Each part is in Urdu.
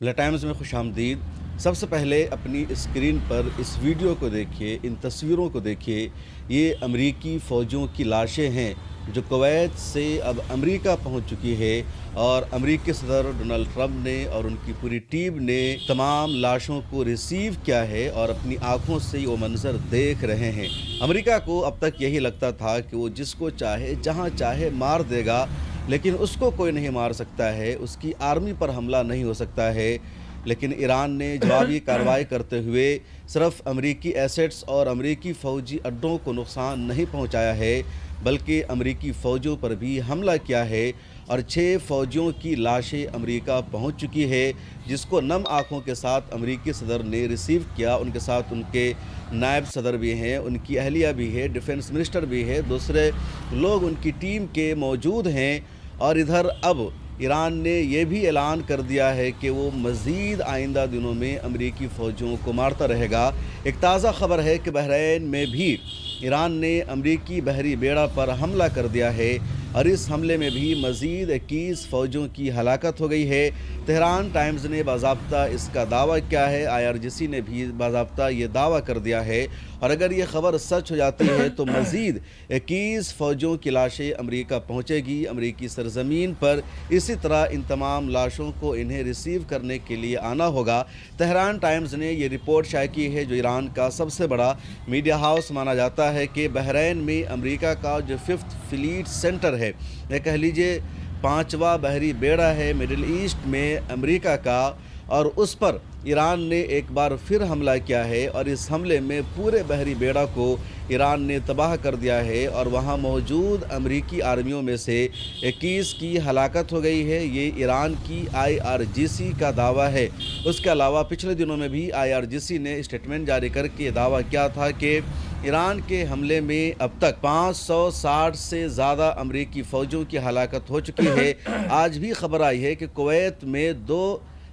ٹائمز میں خوش آمدید۔ سب سے پہلے اپنی اسکرین پر اس ویڈیو کو دیکھیے، ان تصویروں کو دیکھیے۔ یہ امریکی فوجوں کی لاشیں ہیں جو کویت سے اب امریکہ پہنچ چکی ہے، اور امریکی صدر ڈونلڈ ٹرمپ نے اور ان کی پوری ٹیم نے تمام لاشوں کو ریسیو کیا ہے اور اپنی آنکھوں سے وہ منظر دیکھ رہے ہیں۔ امریکہ کو اب تک یہی لگتا تھا کہ وہ جس کو چاہے جہاں چاہے مار دے گا، لیکن اس کو کوئی نہیں مار سکتا ہے، اس کی آرمی پر حملہ نہیں ہو سکتا ہے۔ لیکن ایران نے جوابی کارروائی کرتے ہوئے صرف امریکی ایسٹس اور امریکی فوجی اڈوں کو نقصان نہیں پہنچایا ہے، بلکہ امریکی فوجوں پر بھی حملہ کیا ہے، اور 6 فوجیوں کی لاشیں امریکہ پہنچ چکی ہے، جس کو نم آنکھوں کے ساتھ امریکی صدر نے ریسیو کیا۔ ان کے ساتھ ان کے نائب صدر بھی ہیں، ان کی اہلیہ بھی ہے، ڈیفنس منسٹر بھی ہے، دوسرے لوگ ان کی ٹیم کے موجود ہیں۔ اور ادھر اب ایران نے یہ بھی اعلان کر دیا ہے کہ وہ مزید آئندہ دنوں میں امریکی فوجیوں کو مارتا رہے گا۔ ایک تازہ خبر ہے کہ بحرین میں بھی ایران نے امریکی بحری بیڑا پر حملہ کر دیا ہے، اور اس حملے میں بھی مزید 21 فوجیوں کی ہلاکت ہو گئی ہے۔ تہران ٹائمز نے باضابطہ اس کا دعویٰ کیا ہے، IRGC نے بھی باضابطہ یہ دعویٰ کر دیا ہے، اور اگر یہ خبر سچ ہو جاتی ہے تو مزید 21 فوجیوں کی لاشیں امریکہ پہنچے گی امریکی سرزمین پر۔ اسی طرح ان تمام لاشوں کو انہیں ریسیو کرنے کے لیے آنا ہوگا۔ تہران ٹائمز نے یہ رپورٹ شائع کی ہے، جو ایران کا سب سے بڑا میڈیا ہاؤس مانا جاتا ہے، کہ بحرین میں امریکہ کا جو 5th فلیٹ سینٹر ہے، یہ کہہ لیجئے 5واں بحری بیڑا ہے مڈل ایسٹ میں امریکہ کا، اور اس پر ایران نے ایک بار پھر حملہ کیا ہے، اور اس حملے میں پورے بحری بیڑا کو ایران نے تباہ کر دیا ہے، اور وہاں موجود امریکی آرمیوں میں سے 21 کی ہلاکت ہو گئی ہے۔ یہ ایران کی IRGC کا دعویٰ ہے۔ اس کے علاوہ پچھلے دنوں میں بھی IRGC نے اسٹیٹمنٹ جاری کر کے دعویٰ کیا تھا کہ ایران کے حملے میں اب تک 560 سے زیادہ امریکی فوجیوں کی ہلاکت ہو چکی ہے۔ آج بھی خبر آئی ہے کہ کویت میں 2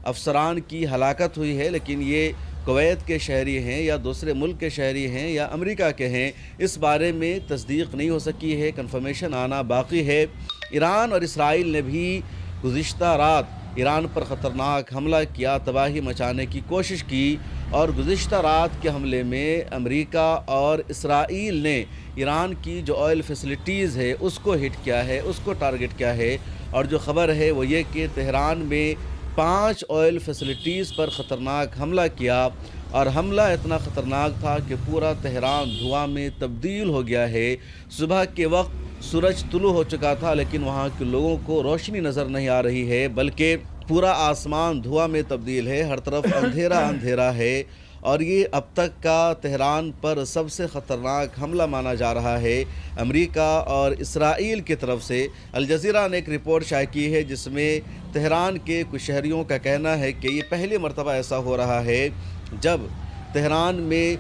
افسران کی ہلاکت ہوئی ہے، لیکن یہ کویت کے شہری ہیں یا دوسرے ملک کے شہری ہیں یا امریکہ کے ہیں، اس بارے میں تصدیق نہیں ہو سکی ہے، کنفرمیشن آنا باقی ہے۔ ایران اور اسرائیل نے بھی گزشتہ رات ایران پر خطرناک حملہ کیا، تباہی مچانے کی کوشش کی، اور گزشتہ رات کے حملے میں امریکہ اور اسرائیل نے ایران کی جو آئل فیسلٹیز ہے اس کو ہٹ کیا ہے، اس کو ٹارگٹ کیا ہے۔ اور جو خبر ہے وہ یہ کہ تہران میں 5 آئل فیسلٹیز پر خطرناک حملہ کیا، اور حملہ اتنا خطرناک تھا کہ پورا تہران دھواں میں تبدیل ہو گیا ہے۔ صبح کے وقت سورج طلوع ہو چکا تھا، لیکن وہاں کے لوگوں کو روشنی نظر نہیں آ رہی ہے، بلکہ پورا آسمان دھواں میں تبدیل ہے، ہر طرف اندھیرا اندھیرا ہے، اور یہ اب تک کا تہران پر سب سے خطرناک حملہ مانا جا رہا ہے امریکہ اور اسرائیل کی طرف سے۔ الجزیرہ نے ایک رپورٹ شائع کی ہے جس میں تہران کے کچھ شہریوں کا کہنا ہے کہ یہ پہلی مرتبہ ایسا ہو رہا ہے جب تہران میں